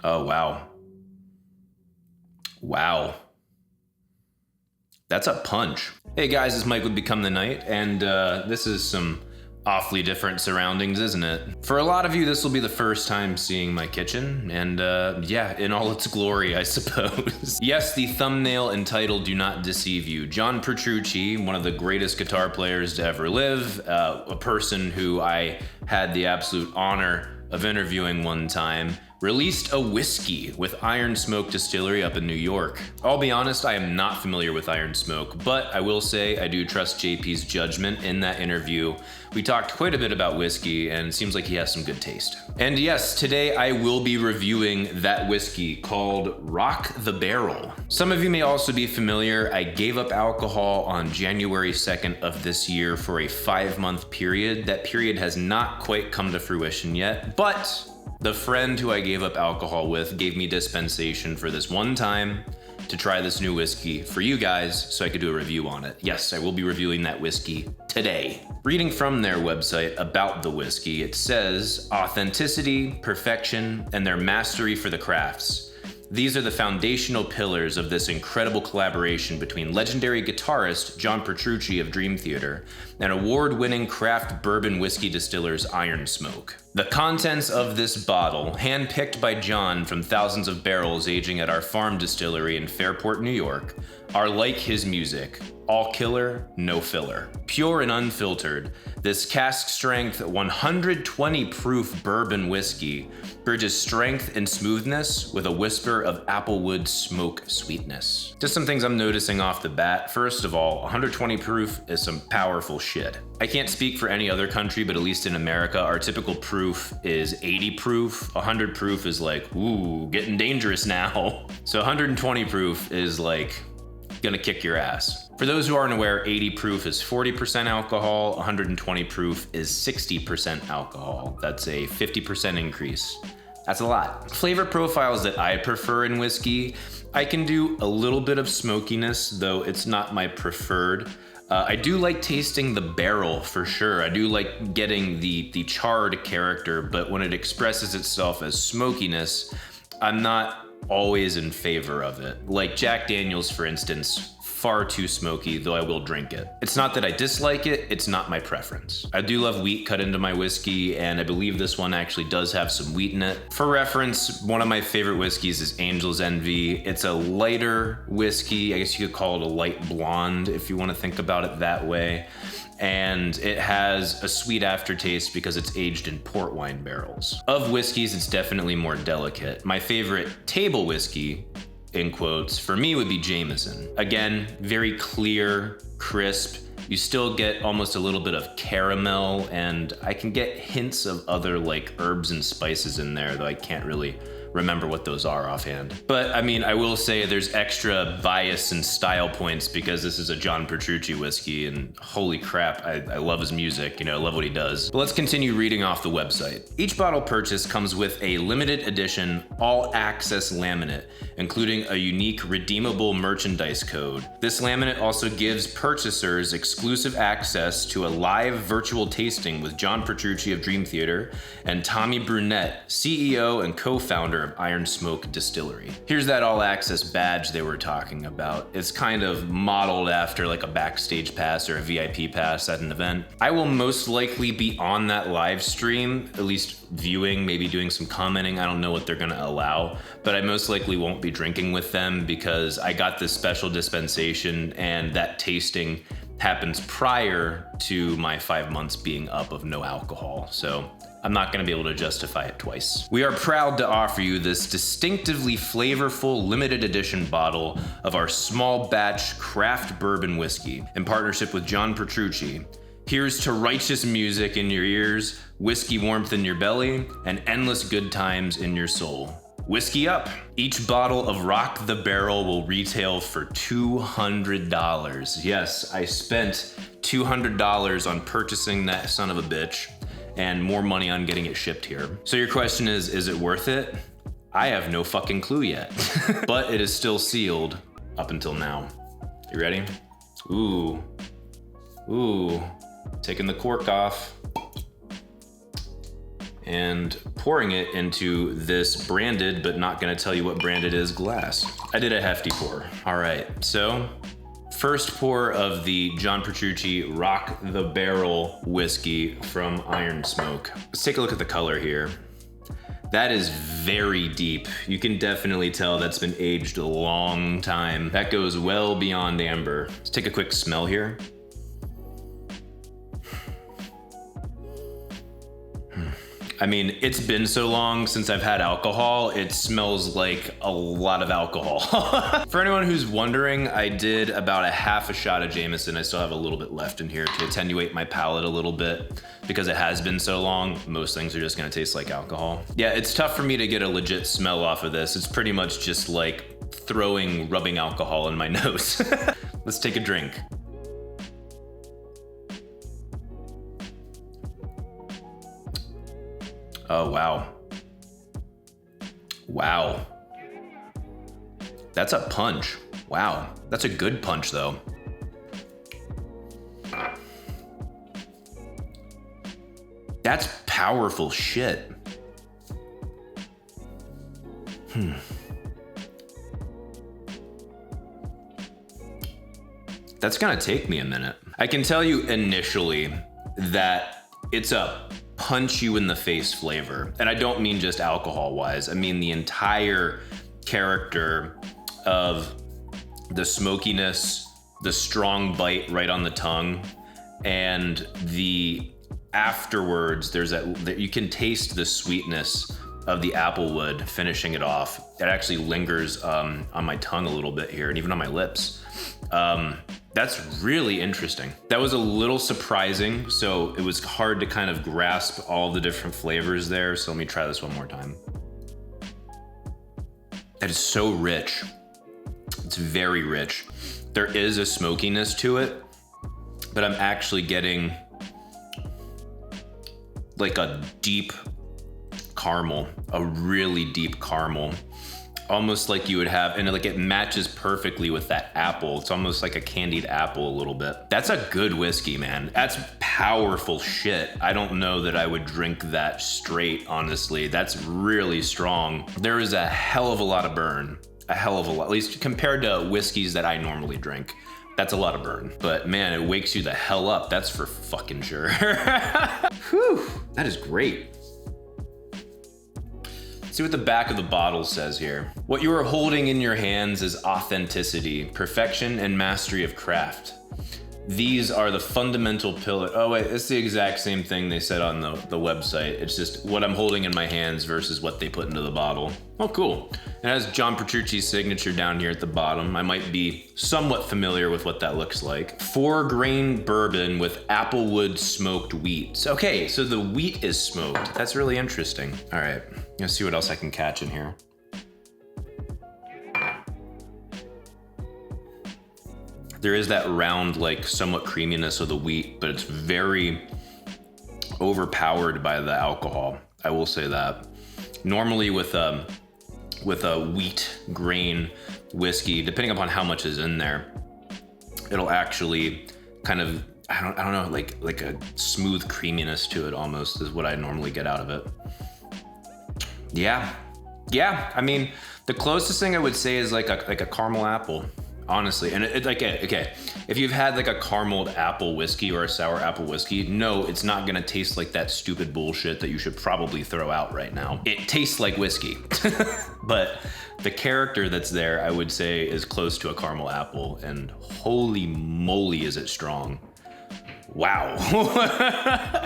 Oh, wow. Wow. That's a punch. Hey guys, it's Mike with Become the Night, and this is some awfully different surroundings, isn't it? For a lot of you, this will be the first time seeing my kitchen, and yeah, in all its glory, I suppose. Yes, the thumbnail and title do not deceive you. John Petrucci, one of the greatest guitar players to ever live, a person who I had the absolute honor of interviewing one time, released a whiskey with Iron Smoke Distillery up in New York. I'll be honest, I am not familiar with Iron Smoke, but I will say I do trust JP's judgment in that interview. We talked quite a bit about whiskey, and it seems like he has some good taste. And yes, today I will be reviewing that whiskey called Rock the Barrel. Some of you may also be familiar, I gave up alcohol on January 2nd of this year for a 5-month period. That period has not quite come to fruition yet, but the friend who I gave up alcohol with gave me dispensation for this one time to try this new whiskey for you guys so I could do a review on it. Yes, I will be reviewing that whiskey today. Reading from their website about the whiskey, it says, authenticity, perfection, and their mastery for the crafts. These are the foundational pillars of this incredible collaboration between legendary guitarist John Petrucci of Dream Theater and award-winning craft bourbon whiskey distillers Iron Smoke. The contents of this bottle, handpicked by John from thousands of barrels aging at our farm distillery in Fairport, New York, are like his music. All killer, no filler. Pure and unfiltered, this cask strength 120 proof bourbon whiskey bridges strength and smoothness with a whisper of applewood smoke sweetness. Just some things I'm noticing off the bat. First of all, 120 proof is some powerful shit. I can't speak for any other country, but at least in America, our typical proof is 80 proof. 100 proof is like, ooh, getting dangerous now. So 120 proof is like, gonna kick your ass. For those who aren't aware, 80 proof is 40% alcohol, 120 proof is 60% alcohol. That's a 50% increase. That's a lot. Flavor profiles that I prefer in whiskey, I can do a little bit of smokiness, though it's not my preferred. I do like tasting the barrel for sure. I do like getting the charred character, but when it expresses itself as smokiness, I'm not always in favor of it. Like Jack Daniels, for instance, far too smoky, though I will drink it. It's not that I dislike it, it's not my preference. I do love wheat cut into my whiskey, and I believe this one actually does have some wheat in it. For reference, one of my favorite whiskeys is Angel's Envy. It's a lighter whiskey. I guess you could call it a light blonde if you want to think about it that way. And it has a sweet aftertaste because it's aged in port wine barrels. Of whiskeys, it's definitely more delicate. My favorite table whiskey, in quotes, for me would be Jameson. Again, very clear, crisp. You still get almost a little bit of caramel, and I can get hints of other like herbs and spices in there, though I can't really remember what those are offhand. But I mean, I will say there's extra bias and style points because this is a John Petrucci whiskey, and holy crap, I love his music, I love what he does. But let's continue reading off the website. Each bottle purchase comes with a limited edition all access laminate, including a unique redeemable merchandise code. This laminate also gives purchasers exclusive access to a live virtual tasting with John Petrucci of Dream Theater and Tommy Brunette, CEO and co-founder of Iron Smoke Distillery. Here's that all access badge they were talking about. It's kind of modeled after like a backstage pass or a VIP pass at an event. I will most likely be on that live stream, at least viewing, maybe doing some commenting. I don't know what they're gonna allow, but I most likely won't be drinking with them because I got this special dispensation, and that tasting happens prior to my 5 months being up of no alcohol. So I'm not gonna be able to justify it twice. We are proud to offer you this distinctively flavorful limited edition bottle of our small batch craft bourbon whiskey in partnership with John Petrucci. Here's to righteous music in your ears, whiskey warmth in your belly, and endless good times in your soul. Whiskey up! Each bottle of Rock the Barrel will retail for $200. Yes, I spent $200 on purchasing that son of a bitch, and more money on getting it shipped here. So your question is it worth it? I have no fucking clue yet. But it is still sealed up until now. You ready? Ooh. Taking the cork off. and pouring it into this branded, but not gonna tell you what brand it is, glass. I did a hefty pour. All right, so first pour of the John Petrucci Rock the Barrel whiskey from Iron Smoke. Let's take a look at the color here. That is very deep. You can definitely tell that's been aged a long time. That goes well beyond amber. Let's take a quick smell here. I mean, it's been so long since I've had alcohol, it smells like a lot of alcohol. For anyone who's wondering, I did about a half a shot of Jameson. I still have a little bit left in here to attenuate my palate a little bit because it has been so long. Most things are just gonna taste like alcohol. Yeah, it's tough for me to get a legit smell off of this. It's pretty much just like rubbing alcohol in my nose. Let's take a drink. Oh, wow. Wow. That's a punch. Wow. That's a good punch, though. That's powerful shit. That's gonna take me a minute. I can tell you initially that it's a punch you in the face flavor. And I don't mean just alcohol wise. I mean the entire character of the smokiness, the strong bite right on the tongue, and the afterwards, there's that you can taste the sweetness of the applewood finishing it off. It actually lingers on my tongue a little bit here and even on my lips. That's really interesting. That was a little surprising, so it was hard to kind of grasp all the different flavors there. So let me try this one more time. That is so rich. It's very rich. There is a smokiness to it, but I'm actually getting like a deep caramel, a really deep caramel. Almost like you would have, and like it matches perfectly with that apple. It's almost like a candied apple a little bit. That's a good whiskey, man. That's powerful shit. I don't know that I would drink that straight, honestly. That's really strong. There is a hell of a lot of burn. A hell of a lot, at least compared to whiskeys that I normally drink. That's a lot of burn. But man, it wakes you the hell up. That's for fucking sure. Whew, that is great. See what the back of the bottle says here. What you are holding in your hands is authenticity, perfection, and mastery of craft. These are the fundamental pillars. Oh wait, it's the exact same thing they said on the website. It's just what I'm holding in my hands versus what they put into the bottle. Oh, cool. It has John Petrucci's signature down here at the bottom. I might be somewhat familiar with what that looks like. 4-grain bourbon with applewood smoked wheat. Okay, so the wheat is smoked. That's really interesting. All right, let's see what else I can catch in here. There is that round, like somewhat creaminess of the wheat, but it's very overpowered by the alcohol. I will say that. Normally with a wheat grain whiskey, depending upon how much is in there, it'll actually kind of, I don't know, like a smooth creaminess to it almost is what I normally get out of it. Yeah, I mean, the closest thing I would say is like a caramel apple. Honestly, and it's like, okay, if you've had like a carameled apple whiskey or a sour apple whiskey, no, it's not gonna taste like that stupid bullshit that you should probably throw out right now. It tastes like whiskey, but the character that's there, I would say, is close to a caramel apple, and holy moly is it strong. Wow.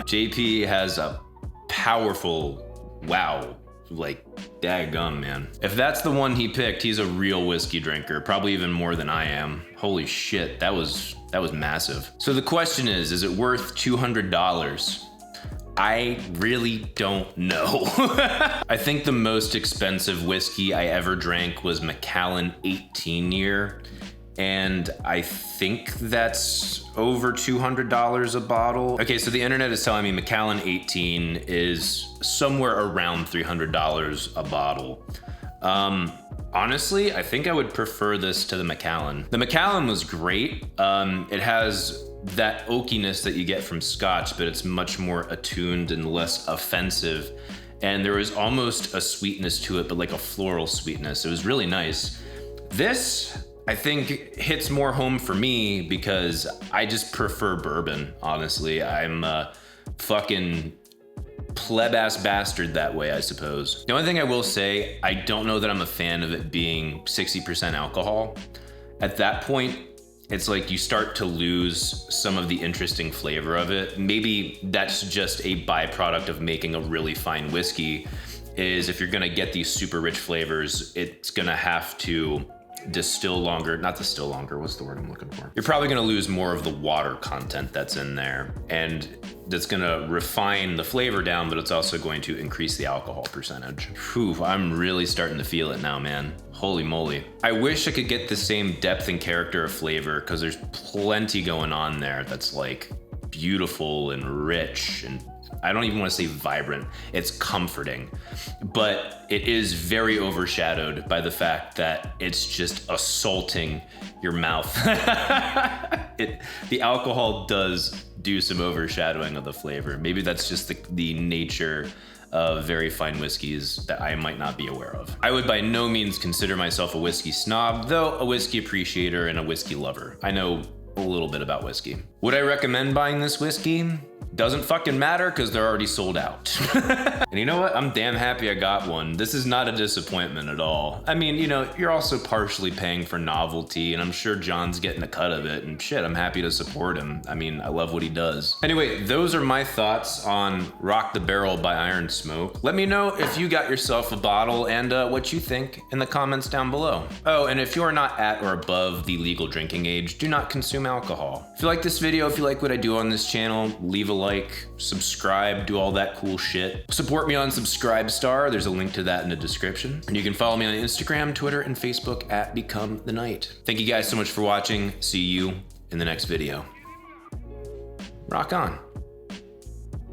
JP has a powerful, wow, like daggum, man. If that's the one he picked, he's a real whiskey drinker, probably even more than I am. Holy shit, that was massive. So the question is it worth $200? I really don't know. I think the most expensive whiskey I ever drank was Macallan 18 year. And I think that's over $200 a bottle. Okay, so the internet is telling me Macallan 18 is somewhere around $300 a bottle. Honestly, I think I would prefer this to the Macallan. The Macallan was great. It has that oakiness that you get from Scotch, but it's much more attuned and less offensive. And there was almost a sweetness to it, but like a floral sweetness. It was really nice. This, I think, hits more home for me because I just prefer bourbon, honestly. I'm a fucking pleb-ass bastard that way, I suppose. The only thing I will say, I don't know that I'm a fan of it being 60% alcohol. At that point, it's like you start to lose some of the interesting flavor of it. Maybe that's just a byproduct of making a really fine whiskey, is if you're gonna get these super rich flavors, it's gonna have to distill longer, not distill longer, what's the word I'm looking for? You're probably gonna lose more of the water content that's in there, and that's gonna refine the flavor down, but it's also going to increase the alcohol percentage. Whew, I'm really starting to feel it now, man. Holy moly. I wish I could get the same depth and character of flavor, because there's plenty going on there that's like beautiful and rich, and I don't even want to say vibrant, it's comforting, but it is very overshadowed by the fact that it's just assaulting your mouth. The alcohol does do some overshadowing of the flavor. Maybe that's just the nature of very fine whiskeys that I might not be aware of. I would by no means consider myself a whiskey snob, though a whiskey appreciator and a whiskey lover. I know a little bit about whiskey. Would I recommend buying this whiskey? Doesn't fucking matter, because they're already sold out. And you know what? I'm damn happy I got one. This is not a disappointment at all. I mean, you know, you're also partially paying for novelty, and I'm sure John's getting a cut of it, and shit, I'm happy to support him. I mean, I love what he does. Anyway, those are my thoughts on Rock the Barrel by Iron Smoke. Let me know if you got yourself a bottle and what you think in the comments down below. Oh, and if you are not at or above the legal drinking age, do not consume alcohol. If you like this video, if you like what I do on this channel, leave a like, subscribe, do all that cool shit. Support me on Subscribestar. There's a link to that in the description. And you can follow me on Instagram, Twitter, and Facebook at Become the Night. Thank you guys so much for watching. See you in the next video. Rock on.